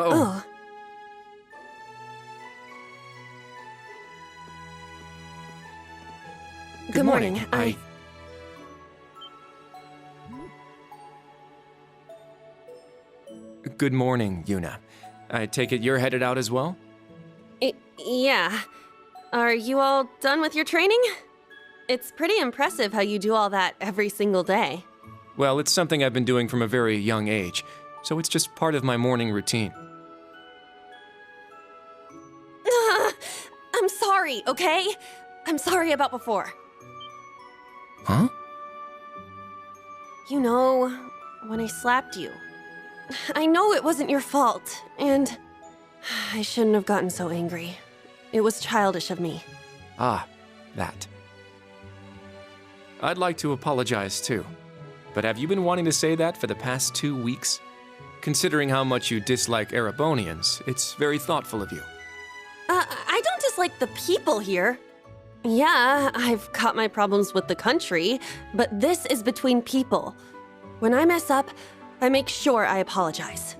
Oh. Good morning. Good morning, Juna. I take it you're headed out as well? Yeah. Are you all done with your training? It's pretty impressive how you do all that every single day. Well, it's something I've been doing from a very young age, so it's just part of my morning routine. I'm sorry, okay? I'm sorry about before. Huh? You know, when I slapped you. I know it wasn't your fault, and I shouldn't have gotten so angry. It was childish of me. Ah, that. I'd like to apologize too. But have you been wanting to say that for the past 2 weeks? Considering how much you dislike Erebonians, it's very thoughtful of you. I don't dislike the people here. Yeah, I've got my problems with the country, but this is between people. When I mess up, I make sure I apologize.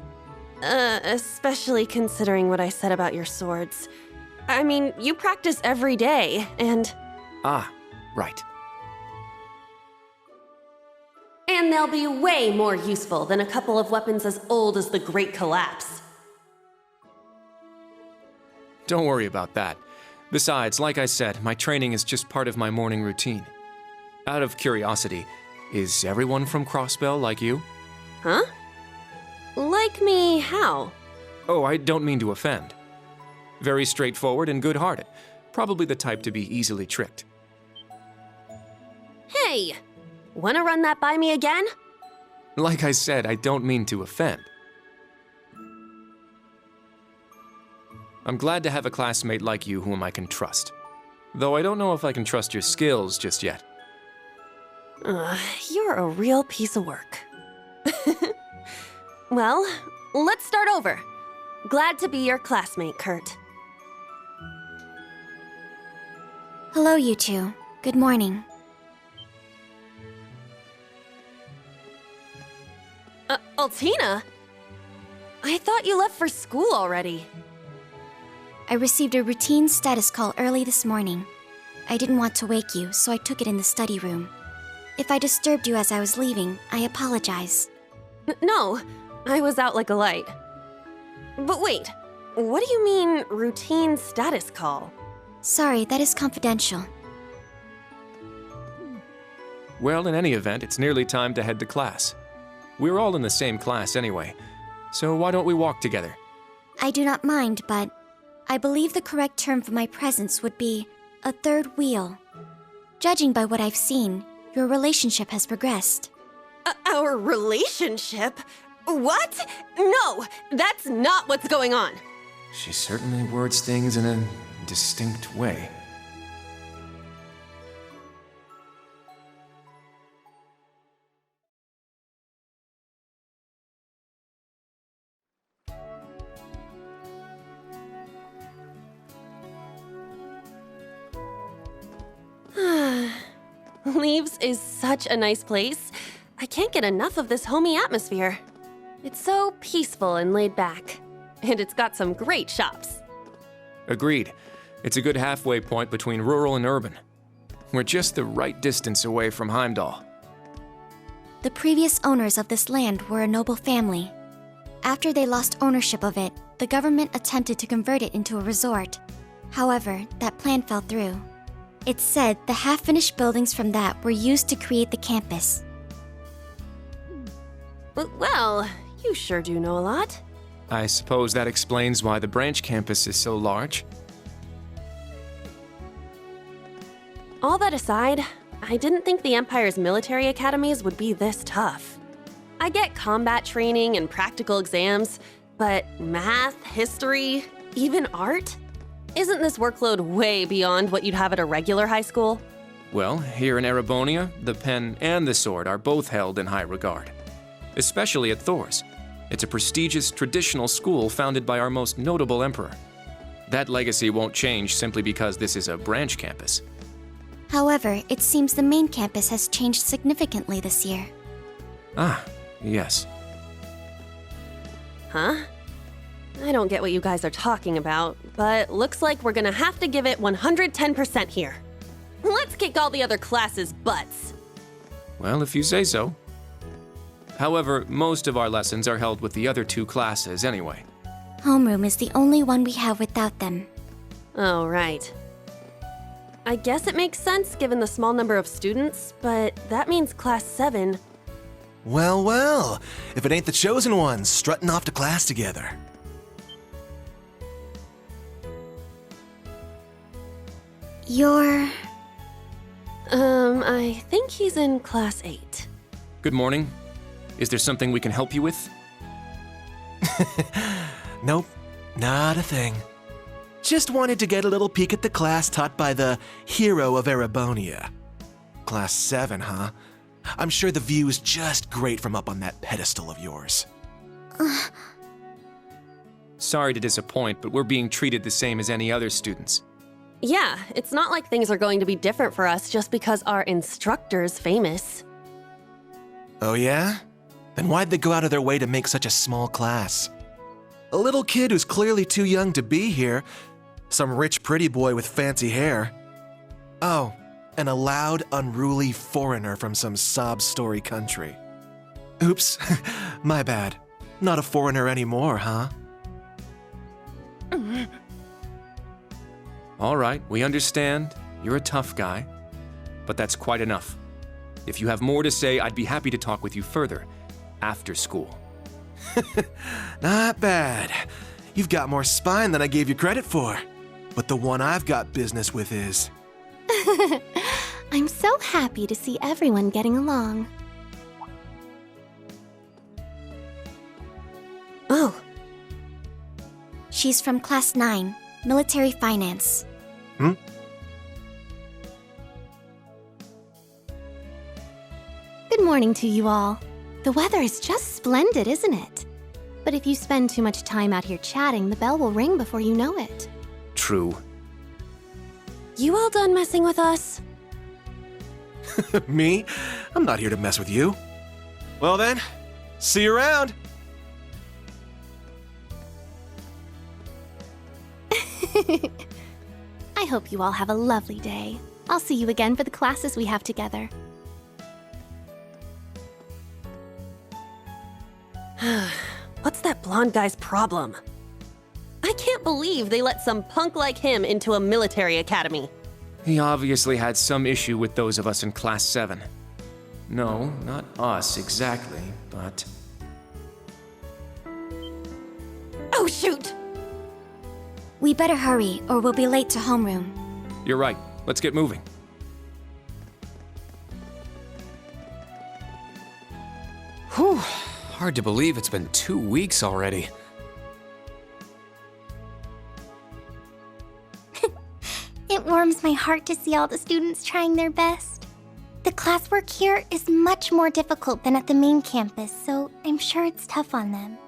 Especially considering what I said about your swords. I mean, you practice every day, and... Ah, right. And they'll be way more useful than a couple of weapons as old as the Great Collapse. Don't worry about that. Besides, like I said, my training is just part of my morning routine. Out of curiosity, is everyone from Crossbell like you? Huh? Like me, how? Oh, I don't mean to offend. Very straightforward and good-hearted. Probably the type to be easily tricked. Hey! Wanna run that by me again? Like I said, I don't mean to offend. I'm glad to have a classmate like you whom I can trust. Though I don't know if I can trust your skills just yet. You're a real piece of work. Well, let's start over. Glad to be your classmate, Kurt. Hello, you two. Good morning. Altina? I thought you left for school already. I received a routine status call early this morning. I didn't want to wake you, so I took it in the study room. If I disturbed you as I was leaving, I apologize. No, I was out like a light. But wait, what do you mean, routine status call? Sorry, that is confidential. Well, in any event, it's nearly time to head to class. We're all in the same class anyway, so why don't we walk together? I do not mind, but I believe the correct term for my presence would be a third wheel. Judging by what I've seen, your relationship has progressed. Our relationship? What? No, that's not what's going on. She certainly words things in a distinct way. Leaves is such a nice place. I can't get enough of this homey atmosphere. It's so peaceful and laid back. And it's got some great shops. Agreed. It's a good halfway point between rural and urban. We're just the right distance away from Heimdall. The previous owners of this land were a noble family. After they lost ownership of it, the government attempted to convert it into a resort. However, that plan fell through. It's said the half-finished buildings from that were used to create the campus. Well, you sure do know a lot. I suppose that explains why the branch campus is so large. All that aside, I didn't think the Empire's military academies would be this tough. I get combat training and practical exams, but math, history, even art? Isn't this workload way beyond what you'd have at a regular high school? Well, here in Erebonia, the pen and the sword are both held in high regard. Especially at Thor's. It's a prestigious traditional school founded by our most notable emperor. That legacy won't change simply because this is a branch campus. However, it seems the main campus has changed significantly this year. Ah, yes. Huh? I don't get what you guys are talking about, but looks like we're gonna have to give it 110% here. Let's kick all the other classes' butts. Well, if you say so. However, most of our lessons are held with the other two classes anyway. Homeroom is the only one we have without them. Oh, right. I guess it makes sense given the small number of students, but that means Class 7. Well, well, if it ain't the chosen ones strutting off to class together. You're... I think he's in Class 8. Good morning. Is there something we can help you with? Nope, not a thing. Just wanted to get a little peek at the class taught by the hero of Erebonia. Class 7, huh? I'm sure the view is just great from up on that pedestal of yours. Sorry to disappoint, but we're being treated the same as any other students. Yeah, it's not like things are going to be different for us just because our instructor's famous. Oh yeah? Then why'd they go out of their way to make such a small class? A little kid who's clearly too young to be here. Some rich pretty boy with fancy hair. Oh, and a loud, unruly foreigner from some sob-story country. Oops, my bad. Not a foreigner anymore, huh? All right, we understand. You're a tough guy. But that's quite enough. If you have more to say, I'd be happy to talk with you further after school. Not bad. You've got more spine than I gave you credit for. But the one I've got business with is... I'm so happy to see everyone getting along. Oh, She's from Class 9, Military Finance. Good morning to you all. The weather is just splendid, isn't it? But if you spend too much time out here chatting, the bell will ring before you know it. True. you all done messing with us? Me? I'm not here to mess with you. Well then, see you around. I hope you all have a lovely day. I'll see you again for the classes we have together. What's that blonde guy's problem? I can't believe they let some punk like him into a military academy. He obviously had some issue with those of us in Class 7. No, not us exactly, but... Oh, shoot! We better hurry, or we'll be late to homeroom. You're right. Let's get moving. Whew. Hard to believe it's been 2 weeks already. It warms my heart to see all the students trying their best. The classwork here is much more difficult than at the main campus, so I'm sure it's tough on them.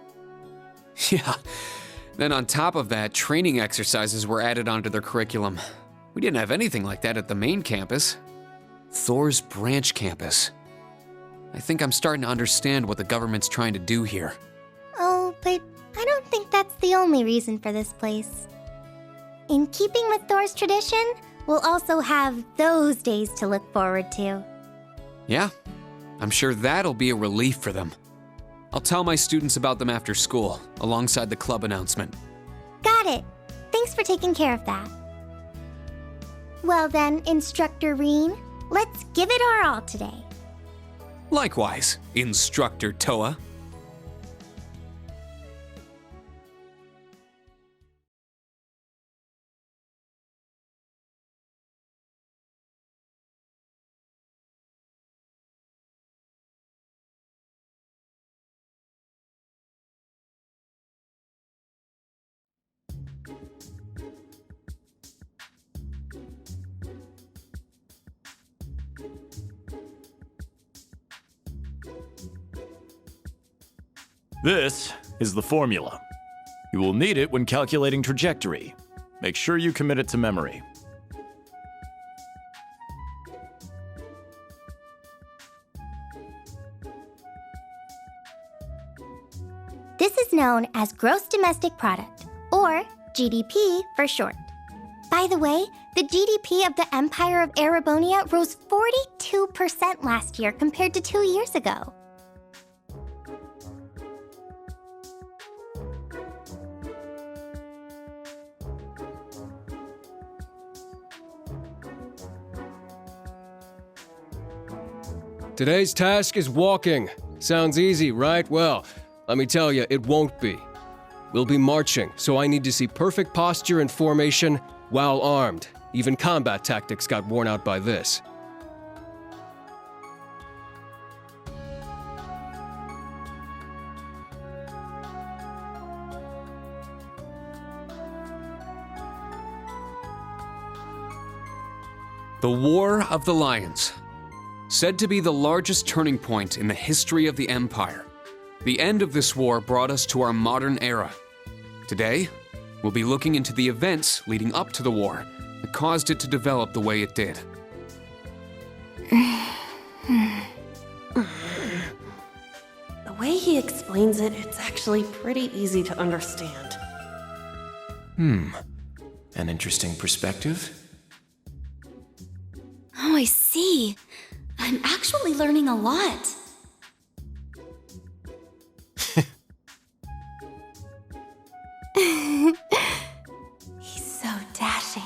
Yeah. Then on top of that, training exercises were added onto their curriculum. We didn't have anything like that at the main campus. Thor's branch campus. I think I'm starting to understand what the government's trying to do here. Oh, but I don't think that's the only reason for this place. In keeping with Thor's tradition, we'll also have those days to look forward to. Yeah, I'm sure that'll be a relief for them. I'll tell my students about them after school, alongside the club announcement. Got it. Thanks for taking care of that. Well then, Instructor Reen, let's give it our all today. Likewise, Instructor Toa. This is the formula. You will need it when calculating trajectory. Make sure you commit it to memory. This is known as Gross Domestic Product, or GDP for short. By the way, the GDP of the Empire of Erebonia rose 42% last year compared to 2 years ago. Today's task is walking. Sounds easy, right? Well, let me tell you, it won't be. We'll be marching, so I need to see perfect posture and formation while armed. Even combat tactics got worn out by this. The War of the Lions. Said to be the largest turning point in the history of the Empire. The end of this war brought us to our modern era. Today, we'll be looking into the events leading up to the war that caused it to develop the way it did. The way he explains it, it's actually pretty easy to understand. An interesting perspective. Oh, I see. I'm actually learning a lot. He's so dashing.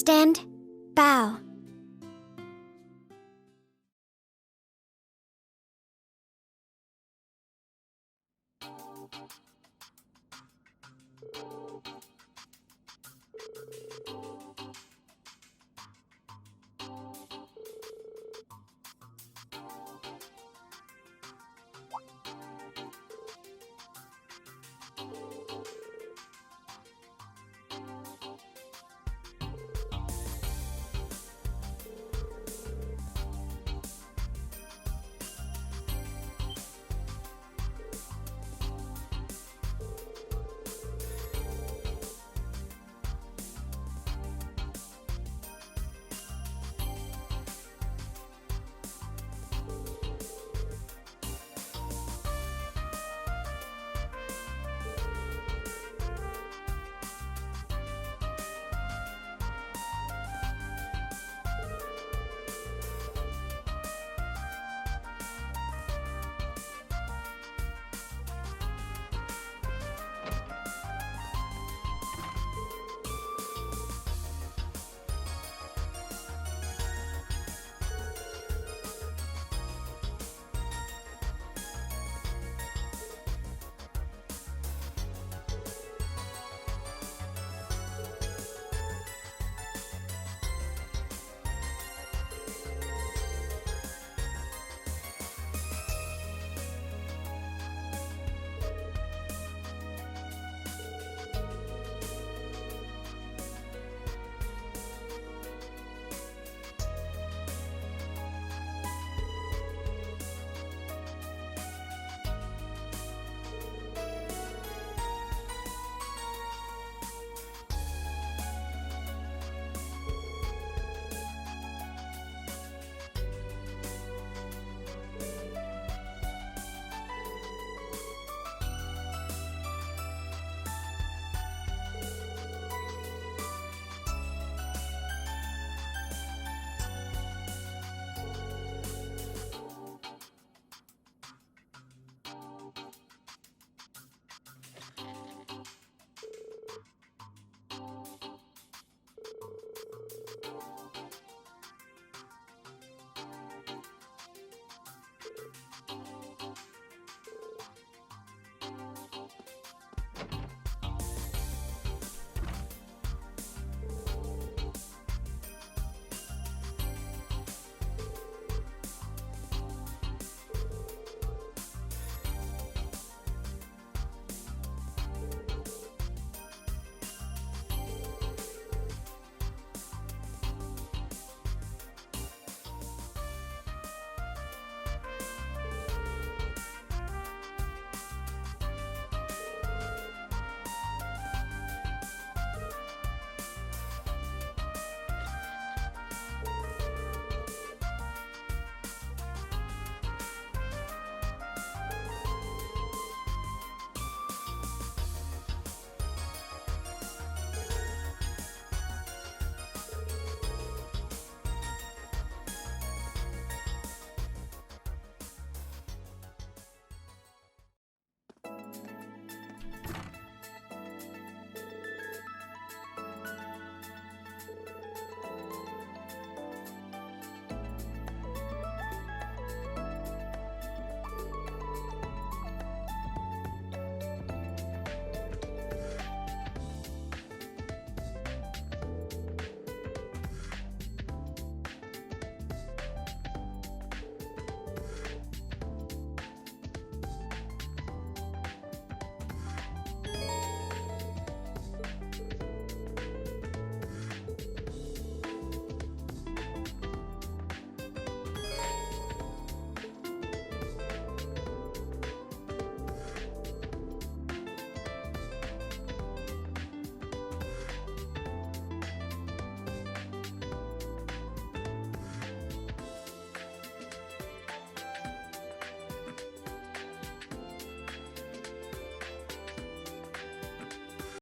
Stand, bow,